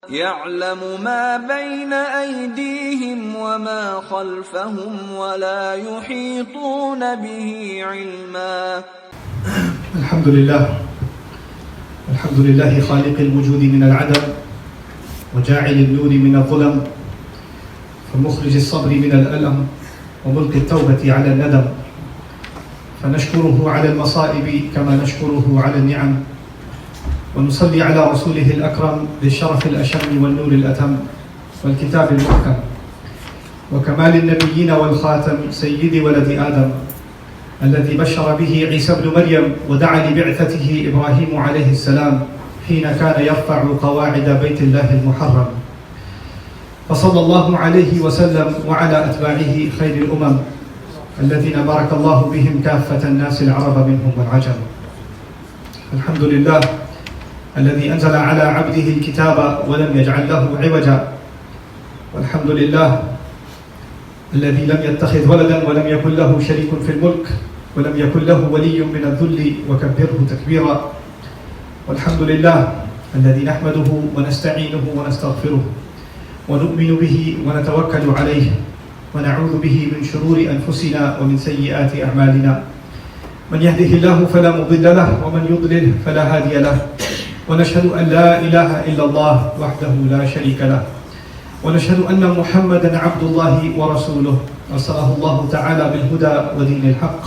يعلم ما بين أيديهم وما خلفهم ولا يحيطون به علما. الحمد لله خالق الوجود من العدم وجاعل النور من الظلم فمخرج الصبر من الألم وملقي التوبة على الندم، فنشكره على المصائب كما نشكره على النعم، ونصلي على رسوله الأكرم بالشرف الأشم والنور الأتم والكتاب المحكم وكمال النبيين والخاتم سيد ولد آدم الذي بشر به عيسى بن مريم ودعا لبعثته إبراهيم عليه السلام حين كان يرفع قواعد بيت الله المحرم. فصلى الله عليه وسلم وعلى أتباعه خير الأمم الذين بارك الله بهم كافة الناس العرب منهم والعجم. الحمد لله الذي أنزل على عبده الكتاب ولم يجعل له عوجا، والحمد لله الذي لم يتخذ ولدا ولم يكن له شريك في الملك ولم يكن له ولي من الذل وكبره تكبيرا. والحمد لله الذي نحمده ونستعينه ونستغفره ونؤمن به ونتوكل عليه ونعوذ به من شرور أنفسنا ومن سيئات أعمالنا، من يهده الله فلا مضل له ومن يضلل فلا هادي له، ونشهد أن لا إله إلا الله وحده لا شريك له، ونشهد أن محمدا عبد الله ورسوله أرسله الله تعالى بالهدى ودين الحق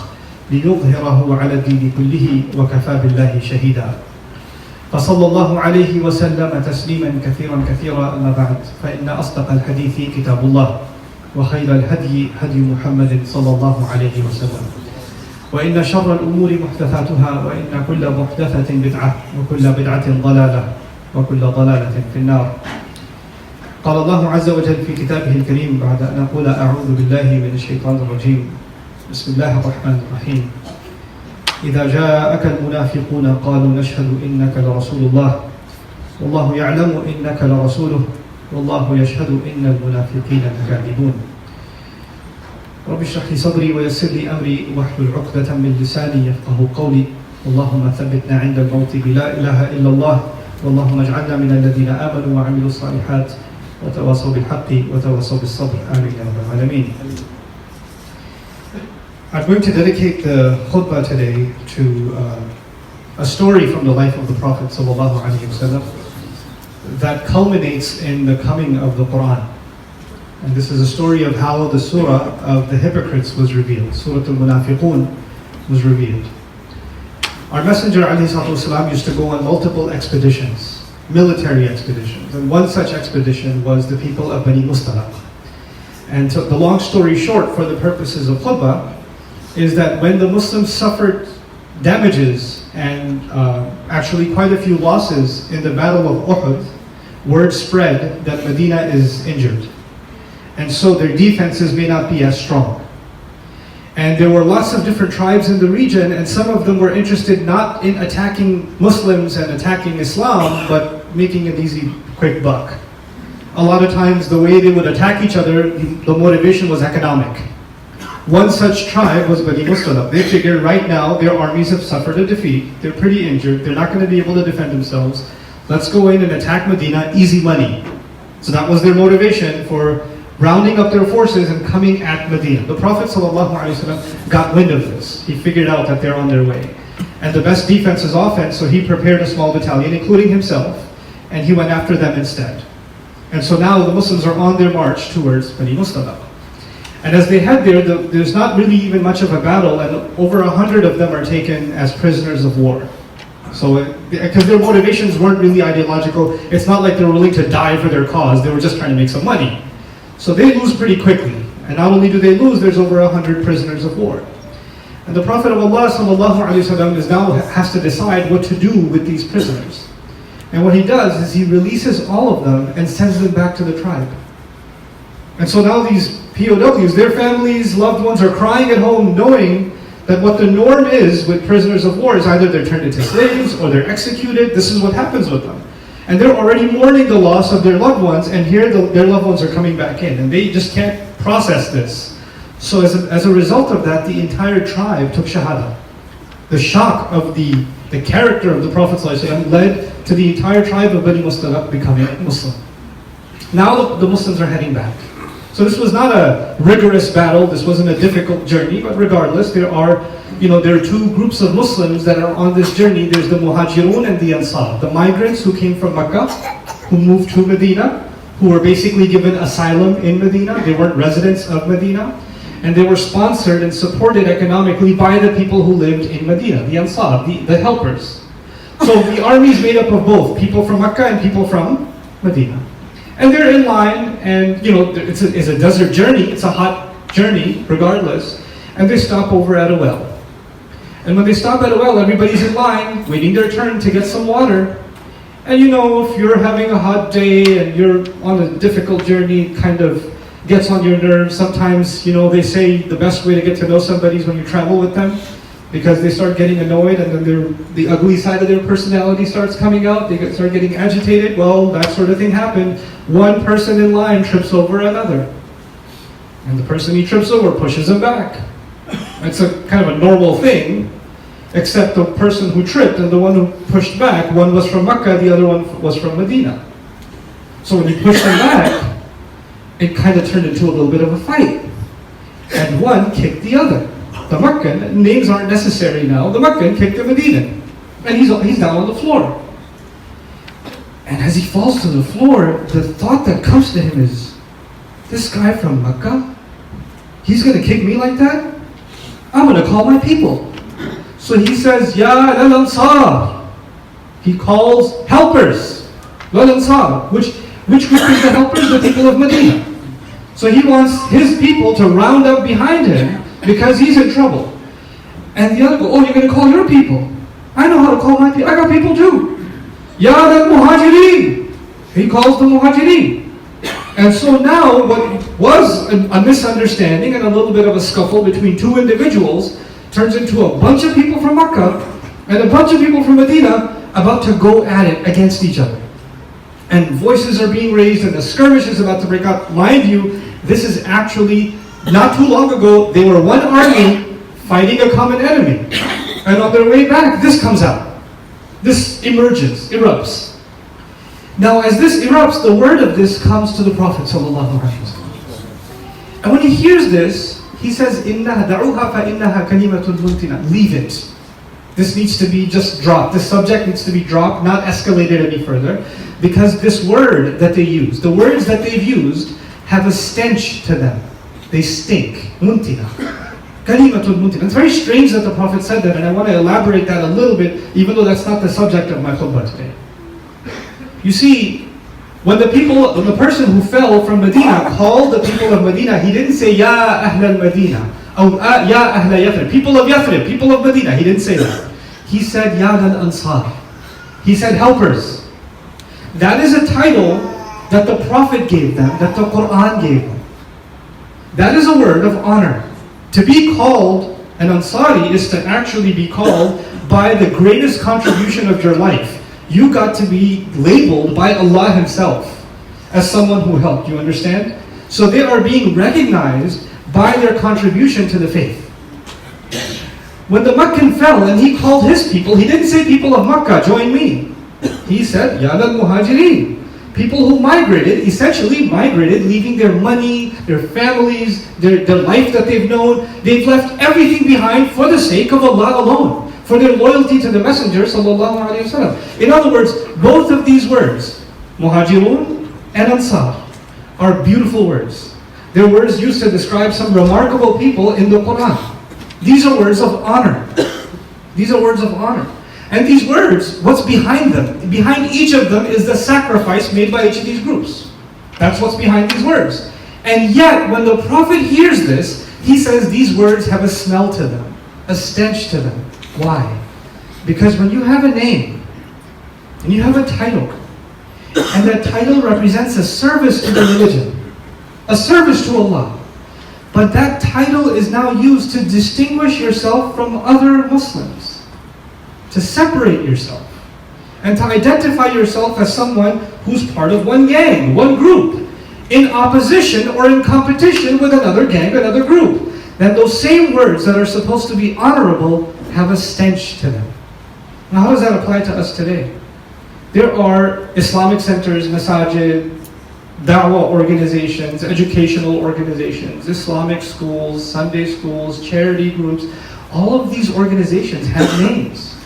ليظهره على الدين كله وكفى بالله شهيدا. فصلى الله عليه وسلم تسليما كثيرا أما بعد، فإن أصدق الحديث كتاب الله وخير الهدي هدي محمد صلى الله عليه وسلم، وإن شر الأمور محدثاتها وإن كل محدثة بدعة وكل بدعة ضلالة وكل ضلالة في النار. قال الله عز وجل في كتابه الكريم بعد أن أقول أعوذ بالله من الشيطان الرجيم، بسم الله الرحمن الرحيم: إذا جاءك المنافقون قالوا نشهد إنك لرسول الله والله يعلم إنك لرسوله والله يشهد إن المنافقين لكاذبون. رب اشرح لي صدري ويسر لي أمري واحلل عقدة من لساني يفقهوا قولي. اللهم ثبتنا عند الموت بلا إله إلا الله، واللهم اجعلنا من الذين آمنوا وعملوا الصالحات وتواصوا بالحق وتواصوا بالصبر. آمين يا رب العالمين. I'm going to dedicate the khutbah today to a story from the life of the Prophet ﷺ that culminates in the coming of the Quran. And this is a story of how the surah of the hypocrites was revealed. Surah Al-Munafiqun was revealed. Our Messenger ﷺ used to go on multiple expeditions, military expeditions. And one such expedition was the people of Bani Mustalaq. And so the long story short, for the purposes of khutbah, is that when the Muslims suffered damages and actually quite a few losses in the Battle of Uhud, word spread that Medina is injured. And so their defenses may not be as strong. And there were lots of different tribes in the region, and some of them were interested not in attacking Muslims and attacking Islam, but making an easy, quick buck. A lot of times the way they would attack each other, the motivation was economic. One such tribe was Bani Mustalaq. They figured right now their armies have suffered a defeat, they're pretty injured, they're not going to be able to defend themselves. Let's go in and attack Medina, easy money. So that was their motivation for rounding up their forces and coming at Medina. The Prophet ﷺ got wind of this. He figured out that they're on their way. And the best defense is offense, so he prepared a small battalion, including himself, and he went after them instead. And so now the Muslims are on their march towards Bani Mustalaq. And as they head there, there's not really even much of a battle, and over 100 of them are taken as prisoners of war. So, because their motivations weren't really ideological, it's not like they were willing to die for their cause, they were just trying to make some money. So they lose pretty quickly. And not only do they lose, there's over 100 prisoners of war. And the Prophet of Allah ﷺ is now has to decide what to do with these prisoners. And what he does is he releases all of them and sends them back to the tribe. And so now these POWs, their families, loved ones are crying at home knowing that what the norm is with prisoners of war is either they're turned into slaves or they're executed. This is what happens with them. And they're already mourning the loss of their loved ones, and here their loved ones are coming back in, and they just can't process this. So as a result of that, the entire tribe took shahada. The shock of the the character of the Prophet ﷺ led to the entire tribe of Bani Mustalaq becoming Muslim. Now the Muslims are heading back. So this was not a rigorous battle, this wasn't a difficult journey, but regardless, there are two groups of Muslims that are on this journey. There's the Muhajirun and the Ansar, the migrants who came from Mecca, who moved to Medina, who were basically given asylum in Medina. They weren't residents of Medina. And they were sponsored and supported economically by the people who lived in Medina, the Ansar, the helpers. So the army is made up of both, people from Mecca and people from Medina. And they're in line, and it's a desert journey, it's a hot journey regardless, and they stop over at a well. And when they stop at a well, everybody's in line, waiting their turn to get some water. And if you're having a hot day and you're on a difficult journey, it kind of gets on your nerves. Sometimes, they say the best way to get to know somebody is when you travel with them, because they start getting annoyed and then the ugly side of their personality starts coming out. They start getting agitated. Well, that sort of thing happened. One person in line trips over another. And the person he trips over pushes him back. It's a kind of a normal thing, except the person who tripped and the one who pushed back, one was from Mecca, the other one was from Medina. So when he pushed them back, it kind of turned into a little bit of a fight. And one kicked the other. The Meccan, names aren't necessary now, the Meccan kicked the Medinan. And he's down on the floor. And as he falls to the floor, the thought that comes to him is, this guy from Mecca, he's going to kick me like that? I'm going to call my people. So he says, Ya lal-ansar. He calls helpers. Lal-ansar. Which group is the helpers? The people of Medina. So he wants his people to round up behind him because he's in trouble. And the other go, you're going to call your people. I know how to call my people. I got people too. Ya al-muhajirin. He calls the muhajirin. And so now what was a misunderstanding and a little bit of a scuffle between two individuals turns into a bunch of people from Mecca and a bunch of people from Medina about to go at it against each other. And voices are being raised and the skirmish is about to break out. Mind you, this is actually not too long ago, they were one army fighting a common enemy. And on their way back, this comes out. This emerges, erupts. Now as this erupts, the word of this comes to the Prophet ﷺ. And when he hears this, he says, إِنَّهَا دَعُوهَا فَإِنَّهَا كَلِمَةٌ مُنْتِنَةٌ. Leave it. This needs to be just dropped. This subject needs to be dropped, not escalated any further. Because this word that they use, the words that they've used, have a stench to them. They stink. Muntina. Kalimatul muntina. It's very strange that the Prophet said that, and I want to elaborate that a little bit, even though that's not the subject of my khutbah today. You see, when the person who fell from Medina called the people of Medina, he didn't say, Ya Ahl al-Medina, or Ya Ahl Yathrib, people of Yathrib, people of Medina. He didn't say that. He said, Ya al-Ansar. He said, helpers. That is a title that the Prophet gave them, that the Quran gave them. That is a word of honor. To be called an Ansari is to actually be called by the greatest contribution of your life. You got to be labeled by Allah Himself as someone who helped, you understand? So they are being recognized by their contribution to the faith. When the Meccan fell and he called his people, he didn't say people of Makkah, join me. He said, Ya al-Muhajirin. People who migrated, essentially migrated, leaving their money, their families, their life that they've known. They've left everything behind for the sake of Allah alone, for their loyalty to the Messenger sallallahu alaihi wasallam. In other words, both of these words, Muhajirun and Ansar, are beautiful words. They're words used to describe some remarkable people in the Quran. These are words of honor. These are words of honor. And these words, what's behind them? Behind each of them is the sacrifice made by each of these groups. That's what's behind these words. And yet, when the Prophet hears this, he says these words have a smell to them, a stench to them. Why? Because when you have a name, and you have a title, and that title represents a service to the religion, a service to Allah, but that title is now used to distinguish yourself from other Muslims, to separate yourself, and to identify yourself as someone who's part of one gang, one group, in opposition or in competition with another gang, another group. Then those same words that are supposed to be honorable have a stench to them. Now how does that apply to us today? There are Islamic centers, masajid, da'wah organizations, educational organizations, Islamic schools, Sunday schools, charity groups. All of these organizations have names.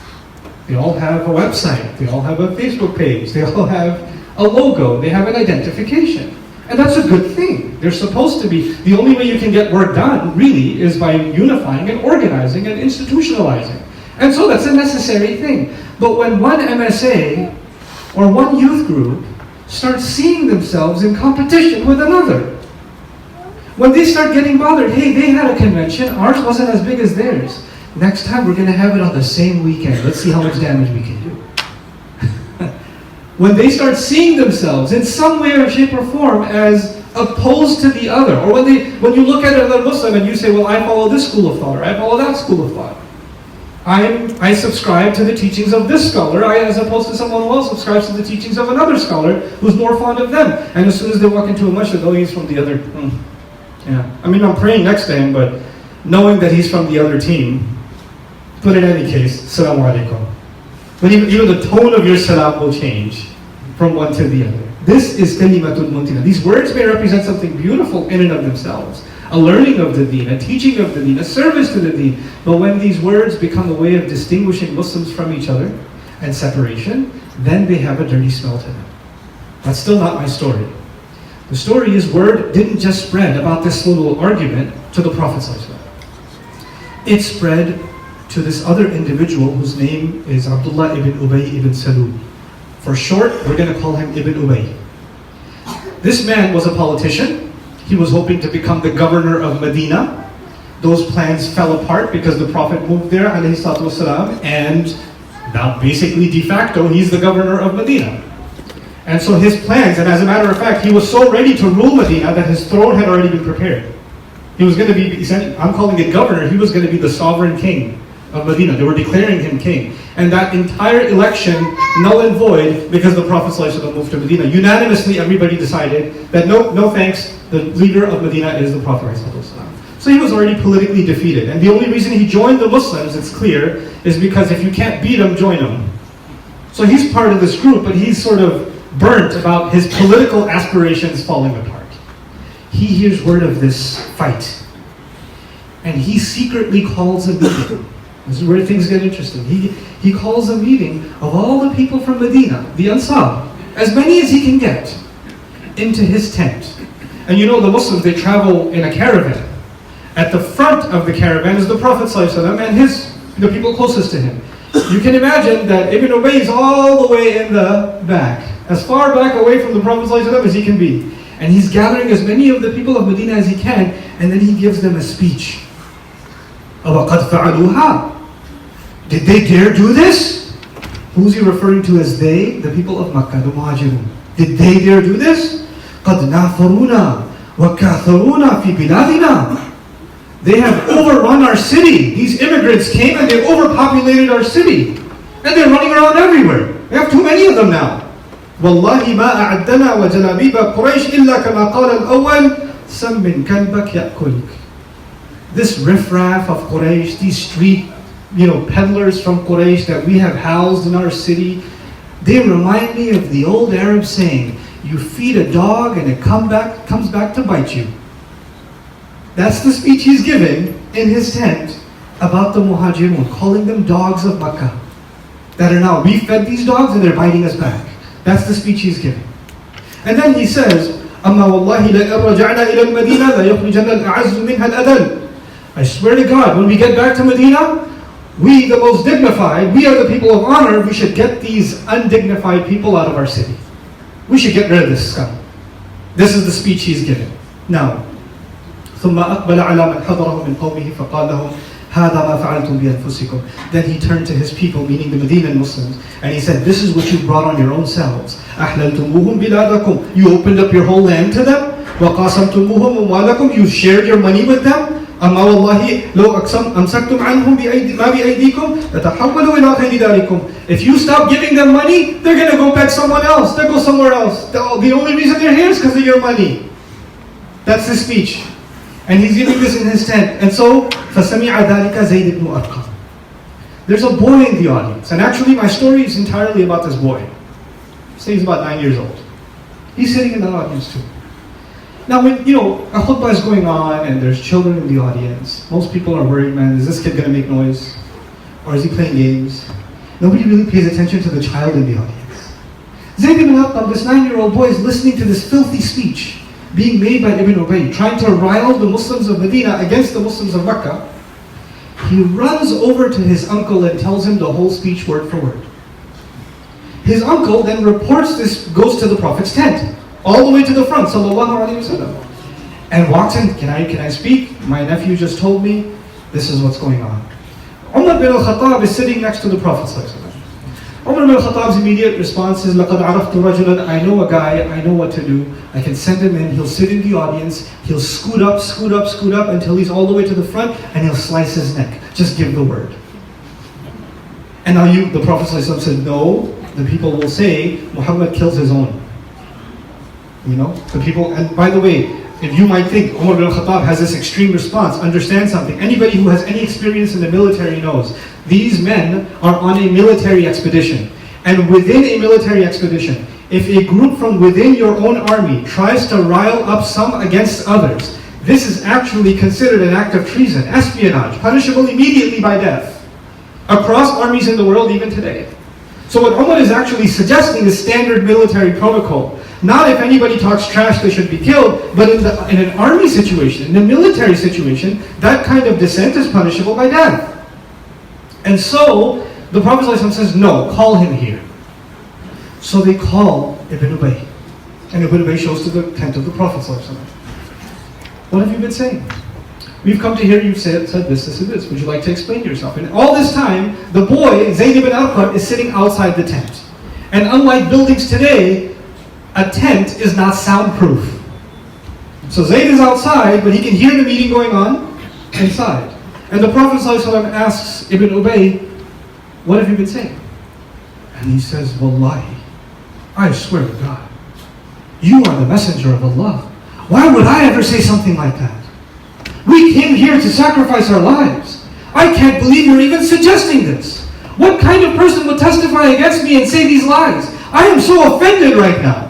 They all have a website. They all have a Facebook page. They all have a logo. They have an identification. And that's a good thing. They're supposed to be. The only way you can get work done, really, is by unifying and organizing and institutionalizing. And so that's a necessary thing. But when one MSA or one youth group starts seeing themselves in competition with another, when they start getting bothered, hey, they had a convention, ours wasn't as big as theirs. Next time we're going to have it on the same weekend. Let's see how much damage we can do. When they start seeing themselves in some way or shape or form as opposed to the other, or when you look at another Muslim and you say, well, I follow this school of thought, or I follow that school of thought. I subscribe to the teachings of this scholar, as opposed to someone who else subscribes to the teachings of another scholar who's more fond of them. And as soon as they walk into a masjid, oh, he's from the other. Yeah. I mean, I'm praying next to him, but knowing that he's from the other team, but in any case, Assalamu alaikum. But even the tone of your salam will change from one to the other. This is kalimatul muntina. These words may represent something beautiful in and of themselves. A learning of the deen, a teaching of the deen, a service to the deen. But when these words become a way of distinguishing Muslims from each other and separation, then they have a dirty smell to them. That's still not my story. The story is word didn't just spread about this little argument to the Prophet ﷺ. It spread to this other individual whose name is Abdullah ibn Ubay ibn Salul. For short, we're going to call him Ibn Ubay. This man was a politician. He was hoping to become the governor of Medina. Those plans fell apart because the Prophet moved there, alayhi salatu wasalam, and now basically de facto, he's the governor of Medina. And so his plans, and as a matter of fact, he was so ready to rule Medina that his throne had already been prepared. He was going to be, I'm calling it governor, he was going to be the sovereign king of Medina. They were declaring him king. And that entire election, null and void, because the Prophet ﷺ moved to Medina. Unanimously, everybody decided that no thanks, the leader of Medina is the Prophet ﷺ. So he was already politically defeated. And the only reason he joined the Muslims, it's clear, is because if you can't beat them, join them. So he's part of this group, but he's sort of burnt about his political aspirations falling apart. He hears word of this fight. And he secretly calls a meeting. This is where things get interesting. He calls a meeting of all the people from Medina, the Ansar, as many as he can get, into his tent. And you know the Muslims, they travel in a caravan. At the front of the caravan is the Prophet ﷺ and the people closest to him. You can imagine that Ibn Ubay is all the way in the back, as far back away from the Prophet ﷺ as he can be. And he's gathering as many of the people of Medina as he can, and then he gives them a speech. أَوَقَدْ فَعَلُوهَا. Did they dare do this? Who's he referring to as they? The people of Makkah, the Muhajirun. Did they dare do this? قَدْ نَافَرُونَا وَكَاثَرُونَا فِي بِلَادِنَا. They have overrun our city. These immigrants came and they overpopulated our city. And they're running around everywhere. We have too many of them now. وَاللَّهِ مَا أَعَدَّنَا وَجَلَابِيبَ قُرَيْشٍ إِلَّا كَمَا قَالَ الْأَوَّلِ سَمِّنْ كَلْبَكْ يَأْكُلْكَ. This riffraff of Quraysh, these street peddlers from Quraysh that we have housed in our city, they remind me of the old Arab saying, you feed a dog and it comes back to bite you. That's the speech he's giving in his tent about the Muhajirun, calling them dogs of Makkah. That are now, we fed these dogs and they're biting us back. That's the speech he's giving. And then he says, أَمَّا وَاللَّهِ لَإِنْ رَجَعْنَا إِلَى الْمَدِينَةِ لَيُخْرِجَنَّ الْأَعَزُّ مِنْهَا الْأَذَلُّ. I swear to God, when we get back to Medina, we, the most dignified, we are the people of honor, we should get these undignified people out of our city. We should get rid of this scum. This is the speech he's giving. Now, ثُمَّ أَقْبَلَ عَلَى مَنْ حَضَرَهُ مِنْ قَوْمِهِ فَقَالَ لَهُمْ هَذَا مَا فَعَلْتُمْ بِأَنفُسِكُمْ. Then he turned to his people, meaning the Medinan Muslims, and he said, this is what you brought on your own selves. أَحْلَلْتُمُوهُمْ بِلَادَكُمْ. You opened up your whole land to them. وَقَاسَمْتُمُوهُمْ أَمْوَالَكُمْ. You shared your money with them. أما والله لو أمسكتم عنهم ما بأيديكم لتحولوا إلى غير ذلكم. If you stop giving them money, they're going to go back somewhere else. They'll go somewhere else. The only reason they're here is because of your money. That's his speech. And he's giving this in his tent. And so, فَسَمِعَ ذَلِكَ زَيْدِ بْنُ أَرْقَمَ. there's a boy in the audience. And actually my story is entirely about this boy. Say he's about 9 years old. He's sitting in the audience too. Now when, a khutbah is going on and there's children in the audience, most people are worried, man, is this kid going to make noise? Or is he playing games? Nobody really pays attention to the child in the audience. Zayd ibn Arqam, this 9-year-old boy, is listening to this filthy speech being made by Ibn Ubay, trying to rile the Muslims of Medina against the Muslims of Mecca. He runs over to his uncle and tells him the whole speech word for word. His uncle then reports this, goes to the Prophet's tent, all the way to the front, sallallahu alaihi wasallam, and walks in. Can I speak? My nephew just told me this is what's going on. Umar bin al-Khattab is sitting next to the Prophet sallallahu alaihi wasallam. Umar bin al-Khattab's immediate response is, لَقَدْ عَرَفْتُ رَجُلًا, I know a guy, I know what to do. I can send him in, he'll sit in the audience, he'll scoot up until he's all the way to the front, and he'll slice his neck. Just give the word. And now the Prophet ﷺ said, no, the people will say, Muhammad kills his own. The people, and by the way, if you might think Umar bin al-Khattab has this extreme response, understand something. Anybody who has any experience in the military knows these men are on a military expedition. And within a military expedition, if a group from within your own army tries to rile up some against others, this is actually considered an act of treason, espionage, punishable immediately by death, across armies in the world even today. So what Umar is actually suggesting is standard military protocol. Not if anybody talks trash, they should be killed, but in an army situation, in a military situation, that kind of dissent is punishable by death. And so, the Prophet ﷺ says, no, call him here. So they call Ibn Ubay. And Ibn Ubay shows to the tent of the Prophet ﷺ. What have you been saying? We've come to hear you said this, and this. Would you like to explain yourself? And all this time, the boy, Zayd ibn Arqam, is sitting outside the tent. And unlike buildings today, a tent is not soundproof. So Zayd is outside, but he can hear the meeting going on inside. And the Prophet ﷺ asks Ibn Ubay, what have you been saying? And he says, Wallahi, I swear to God, you are the messenger of Allah. Why would I ever say something like that? We came here to sacrifice our lives. I can't believe you're even suggesting this. What kind of person would testify against me and say these lies? I am so offended right now.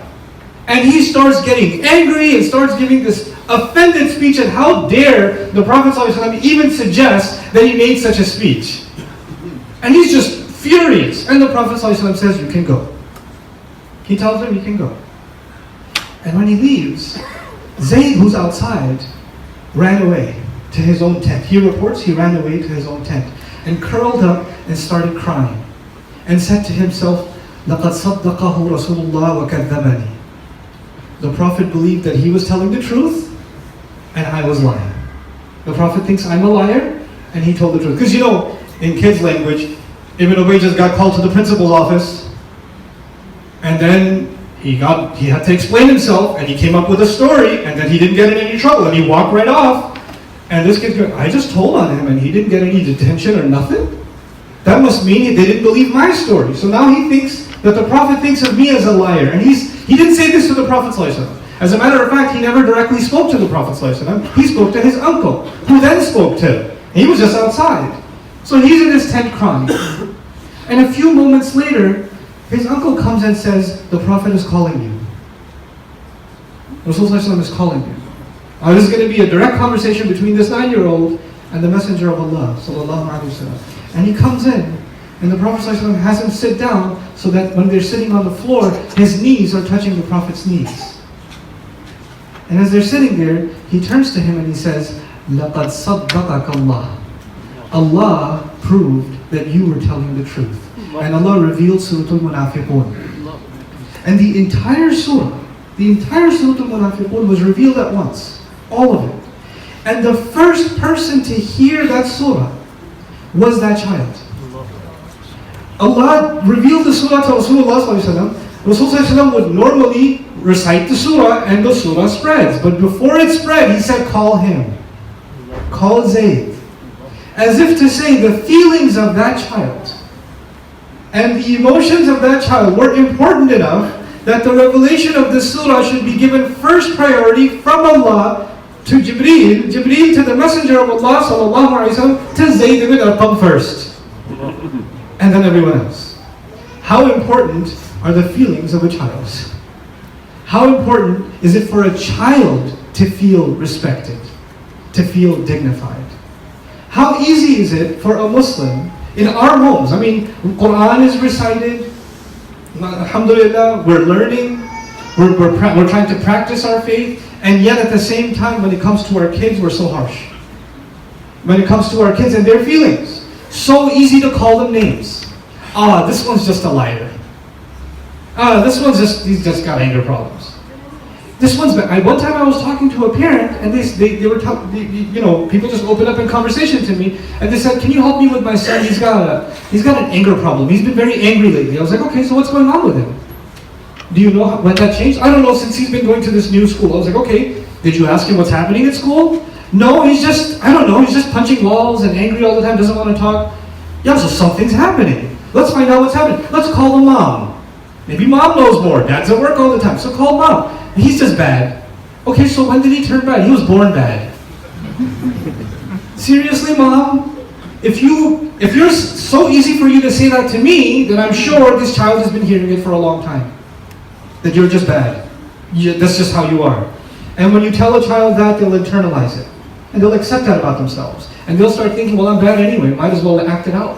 And he starts getting angry and starts giving this offended speech. And how dare the Prophet ﷺ even suggest that he made such a speech? And he's just furious. And the Prophet ﷺ says, you can go. He tells him, you can go. And when he leaves, Zayd, who's outside, ran away to his own tent. He reports he ran away to his own tent and curled up and started crying and said to himself, لَقَدْ صَدَّقَهُ رَسُولُ اللَّهِ وَكَذَّبَنِي. The Prophet believed that he was telling the truth and I was lying. The Prophet thinks I'm a liar and he told the truth. Because in kids' language, Ibn Ubay just got called to the principal's office and then he had to explain himself and he came up with a story and then he didn't get in any trouble and he walked right off. And this kid's going, I just told on him and he didn't get any detention or nothing? That must mean they didn't believe my story. So now he thinks that the Prophet thinks of me as a liar. And he didn't say this to the Prophet ﷺ. As a matter of fact, he never directly spoke to the Prophet ﷺ. He spoke to his uncle, who then spoke to him. He was just outside. So he's in his tent crying. And a few moments later, his uncle comes and says, the Prophet is calling you. Rasul ﷺ is calling you. Now this is going to be a direct conversation between this 9-year-old and the Messenger of Allah sallallahu alaihi wasallam. And he comes in, and the Prophet ﷺ has him sit down so that when they're sitting on the floor, his knees are touching the Prophet's knees. And as they're sitting there, he turns to him and he says, لَقَدْ صَدَّقَكَ اللَّهِ. Allah proved that you were telling the truth. And Allah revealed Surah Al-Munafiqun. And the entire Surah Al-Munafiqun was revealed at once. All of it. And the first person to hear that surah was that child. Allah revealed the surah to Rasulullah ﷺ. Rasulullah ﷺ would normally recite the surah and the surah spreads. But before it spread, he said, call him. Call Zayd. As if to say the feelings of that child and the emotions of that child were important enough that the revelation of this surah should be given first priority from Allah to Jibreel to the Messenger of Allah sallallahu alaihi wasallam, to Zayd ibn Arqam first. and then everyone else. How important are the feelings of a child? How important is it for a child to feel respected, to feel dignified? How easy is it for a Muslim in our homes? I mean, Quran is recited, alhamdulillah, we're learning, we're trying to practice our faith, and yet at the same time, when it comes to our kids, we're so harsh. When it comes to our kids and their feelings, so easy to call them names. This one's just a liar. He's just got anger problems. This one's bad. One time I was talking to a parent, and they were people just opened up in conversation to me, and they said, "Can you help me with my son? He's got an anger problem. He's been very angry lately." I was like, "Okay, so what's going on with him? Do you know when that changed?" "I don't know, since he's been going to this new school." I was like, "Okay, did you ask him what's happening at school?" "No, he's just punching walls and angry all the time, doesn't want to talk." "Yeah, so something's happening. Let's find out what's happening. Let's call the mom. Maybe mom knows more. Dad's at work all the time, so call mom. He's just bad." "Okay, so when did he turn bad?" "He was born bad." Seriously, mom? If you're so easy for you to say that to me, then I'm sure this child has been hearing it for a long time. That you're just bad. That's just how you are. And when you tell a child that, they'll internalize it. And they'll accept that about themselves. And they'll start thinking, well, I'm bad anyway, might as well act it out.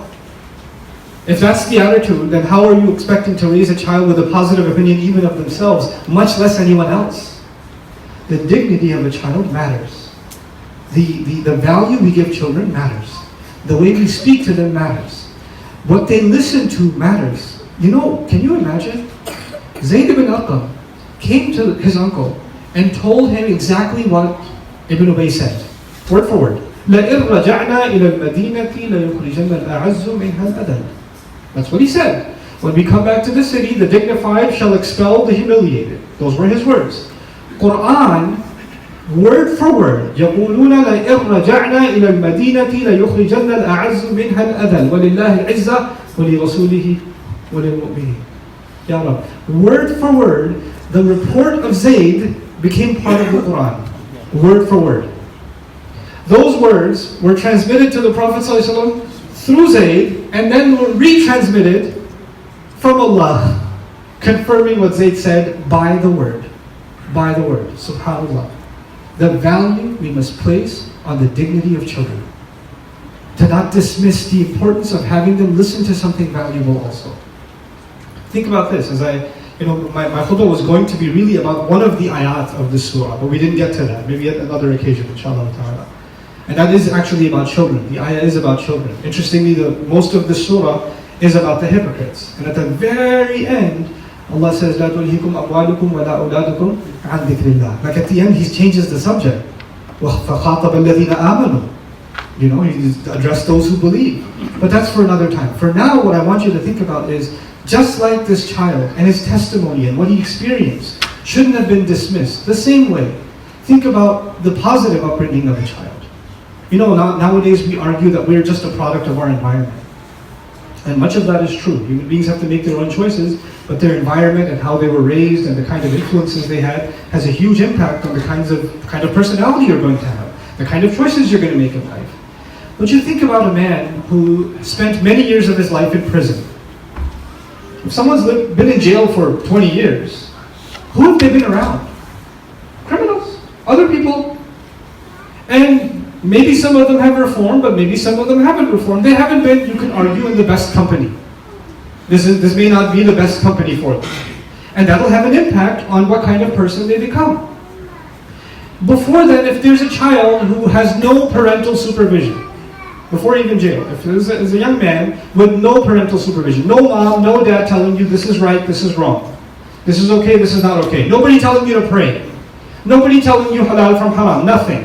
If that's the attitude, then how are you expecting to raise a child with a positive opinion even of themselves, much less anyone else? The dignity of a child matters. The value we give children matters. The way we speak to them matters. What they listen to matters. Can you imagine? Zayd ibn Arqam came to his uncle and told him exactly what Ibn Ubay said, word for word. لَإِنْ رَجَعْنَا إِلَى الْمَدِينَةِ لَيُخْرِجَنَّ الْأَعَزُّ مِنْهَا الْأَذَلَّ. That's what he said. When we come back to the city, the dignified shall expel the humiliated. Those were his words. Quran, word for word, يَقُولُونَ لَإِنْ رَجَعْنَا إِلَى الْمَدِينَةِ لَيُخْرِجَنَّ الْأَعَزُّ مِنْهَا الْأَذَلَّ وَلِلَّهِ الْعِزَّةُ وَلِرَسُولِهِ وَلِلْمُؤْمِنِينَ. Ya Rab. Word for word, the report of Zayd became part of the Quran. Word for word. Those words were transmitted to the Prophet ﷺ through Zayd, and then were retransmitted from Allah, confirming what Zayd said by the word. By the word. SubhanAllah. The value we must place on the dignity of children. To not dismiss the importance of having them listen to something valuable also. Think about this, my khutbah was going to be really about one of the ayat of this surah, but we didn't get to that. Maybe at another occasion, inshallah ta'ala. And that is actually about children. The ayah is about children. Interestingly, most of the surah is about the hypocrites. And at the very end, Allah says, لَا تُلْهِكُمْ أَمْوَالُكُمْ وَلَا أَوْلَادُكُمْ عَنْ ذِكْرِ اللَّهِ. Like at the end, he changes the subject. وَخَاطَبَ الَّذِينَ آمَنُوا. He addressed those who believe. But that's for another time. For now, what I want you to think about is, just like this child and his testimony and what he experienced shouldn't have been dismissed, the same way, think about the positive upbringing of a child. Nowadays we argue that we're just a product of our environment. And much of that is true. Human beings have to make their own choices, but their environment and how they were raised and the kind of influences they had has a huge impact on the kind of personality you're going to have, the kind of choices you're going to make in life. But you think about a man who spent many years of his life in prison. If someone's been in jail for 20 years, who have they been around? Criminals, other people. And maybe some of them have reformed, but maybe some of them haven't reformed. They haven't been, you can argue, in the best company. This may not be the best company for them. And that'll have an impact on what kind of person they become. Before then, if there's a child who has no parental supervision, before even jail, if there's a young man with no parental supervision, no mom, no dad telling you this is right, this is wrong, this is okay, this is not okay, nobody telling you to pray, nobody telling you halal from haram, nothing.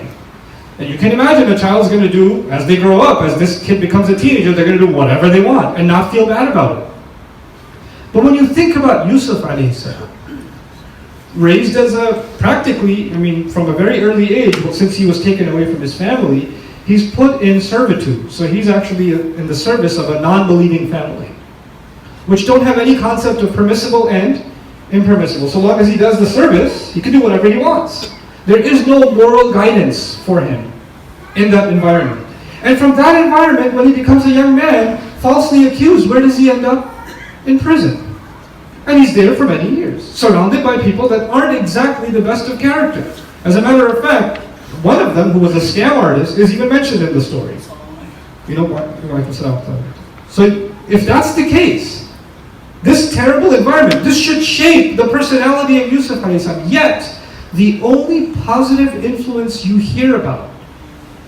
And you can imagine a child's going to do, as they grow up, as this kid becomes a teenager, they're going to do whatever they want and not feel bad about it. But when you think about Yusuf alayhi salam, raised as from a very early age, since he was taken away from his family, he's put in servitude. So he's actually in the service of a non-believing family, which don't have any concept of permissible and impermissible. So long as he does the service, he can do whatever he wants. There is no moral guidance for him in that environment. And from that environment, when he becomes a young man, falsely accused. Where does he end up? In prison. And he's there for many years, surrounded by people that aren't exactly the best of character. As a matter of fact, one of them, who was a scam artist, is even mentioned in the story. You know what? So if that's the case, this terrible environment, this should shape the personality of Yusuf alayhi salam. Yet, the only positive influence you hear about,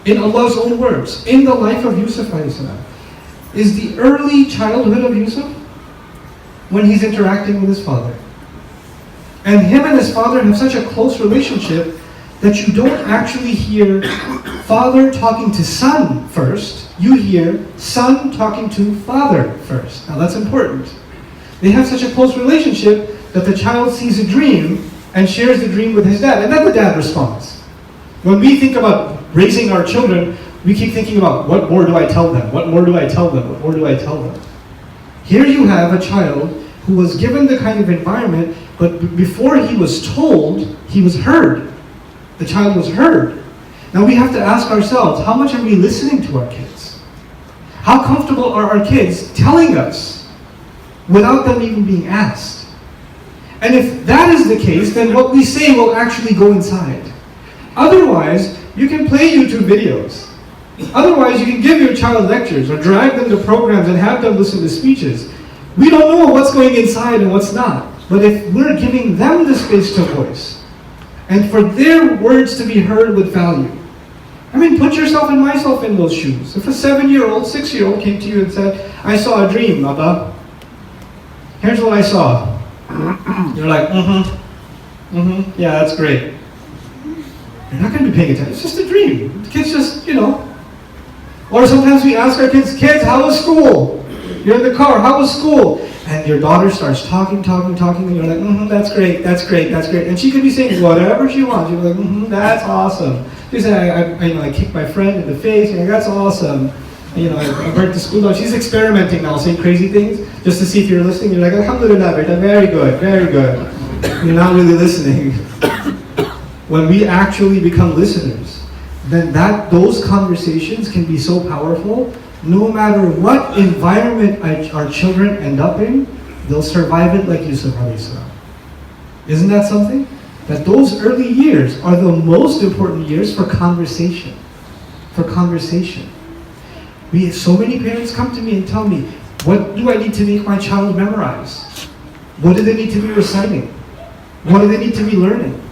in Allah's own words, in the life of Yusuf alayhi salam, is the early childhood of Yusuf, when he's interacting with his father. And him and his father have such a close relationship that you don't actually hear father talking to son first. You hear son talking to father first. Now that's important. They have such a close relationship that the child sees a dream and shares the dream with his dad, and then the dad responds. When we think about raising our children, we keep thinking about, what more do I tell them? What more do I tell them? What more do I tell them? Here you have a child who was given the kind of environment, but before he was told, he was heard. The child was heard. Now we have to ask ourselves, how much are we listening to our kids? How comfortable are our kids telling us without them even being asked? And if that is the case, then what we say will actually go inside. Otherwise, you can play YouTube videos. Otherwise, you can give your child lectures or drag them to programs and have them listen to speeches. We don't know what's going inside and what's not. But if we're giving them the space to voice, and for their words to be heard with value. I mean, put yourself and myself in those shoes. If a 7-year-old, 6-year-old came to you and said, I saw a dream, Abba. Here's what I saw. You're like, yeah, that's great. You're not going to be paying attention. It's just a dream. The kids just, Or sometimes we ask our kids, how was school? You're in the car, how was school? And your daughter starts talking, and you're like, that's great. And she could be saying whatever she wants. You're like, that's awesome. You say, I kicked my friend in the face, that's awesome. I burnt the school down. She's experimenting now, saying crazy things, just to see if you're listening. You're like, alhamdulillah, beta, very good. You're not really listening. When we actually become listeners, then those conversations can be so powerful. No matter what environment our children end up in, they'll survive it like Yusuf alayhi salam. Isn't that something? That those early years are the most important years for conversation. So many parents come to me and tell me, what do I need to make my child memorize? What do they need to be reciting? What do they need to be learning?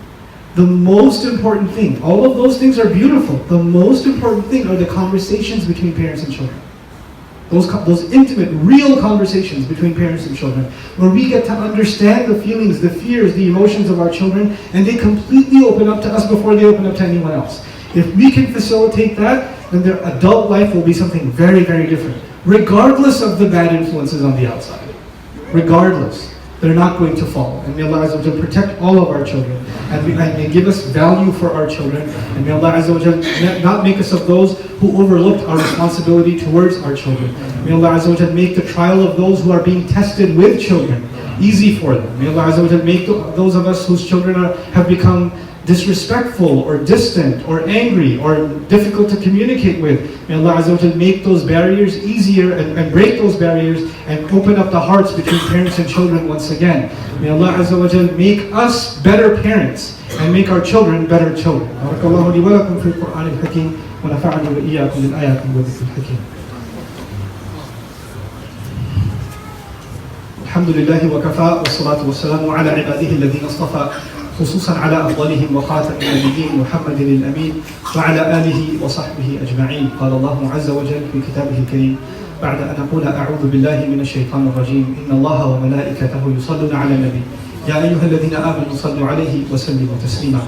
The most important thing, all of those things are beautiful. The most important thing are the conversations between parents and children. Those intimate, real conversations between parents and children, where we get to understand the feelings, the fears, the emotions of our children, and they completely open up to us before they open up to anyone else. If we can facilitate that, then their adult life will be something very, very different, regardless of the bad influences on the outside. Regardless. They're not going to fall. And may Allah Azza wa Jal protect all of our children. And may give us value for our children. And may Allah Azza wa Jal not make us of those who overlooked our responsibility towards our children. May Allah Azza wa Jal make the trial of those who are being tested with children easy for them. May Allah Azza wa Jal make those of us whose children have become disrespectful or distant or angry or difficult to communicate with. May Allah Azza wa Jal make those barriers easier and break those barriers and open up the hearts between parents and children once again. May Allah Azza wa Jal make us better parents and make our children better children. Barakallahu li wa lakum fil Qur'an al-Hakim wa nafa'ani wa iyyakum bil ayati wa dhikr al-Hakim. Alhamdulillah wa kafa wa salatu wa salamu ala ibadihi alladhina istafa خصوصا على أفضلهم وخاتم النبيين محمد الأمين وعلى آله وصحبه أجمعين. قال الله عز وجل في كتابه الكريم بعد أن أقول أعوذ بالله من الشيطان الرجيم إن الله وملائكته يصلون على النبي يا أيها الذين آمنوا صلوا عليه وسلموا تسليما.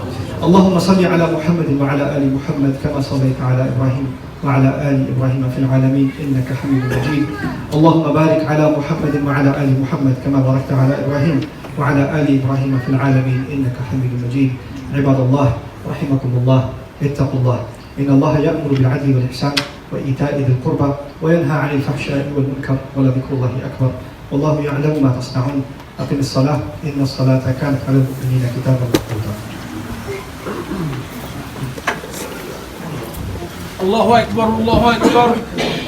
اللهم صل على محمد وعلى آل محمد كما صليت على إبراهيم وعلى آل إبراهيم في العالمين إنك حميد مجيد. اللهم بارك على محمد وعلى آل محمد كما باركت على إبراهيم وعلى آل إبراهيم في العالمين إنك حميد مجيد. عباد الله رحمكم الله اتقوا الله إن الله يأمر بالعدل والإحسان وإيتاء ذي القربى وينهى عن الفحشاء والمنكر ولذكر الله أكبر والله يعلم ما تصنعون. أقم الصلاة إن الصلاة كانت على المؤمنين كتابا موقوتا. الله أكبر الله أكبر.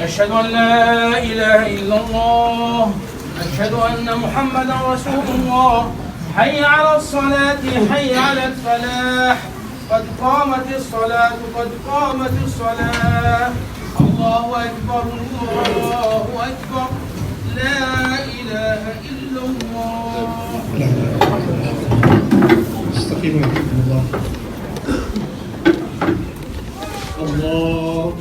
أشهد أن لا إله إلا الله. أشهد أن محمدا رسول الله. حي على الصلاة، حي على الفلاح، قد قامت الصلاة، قد قامت الصلاة. الله أكبر، الله أكبر، لا إله إلا الله. استقيموا يا الله. الله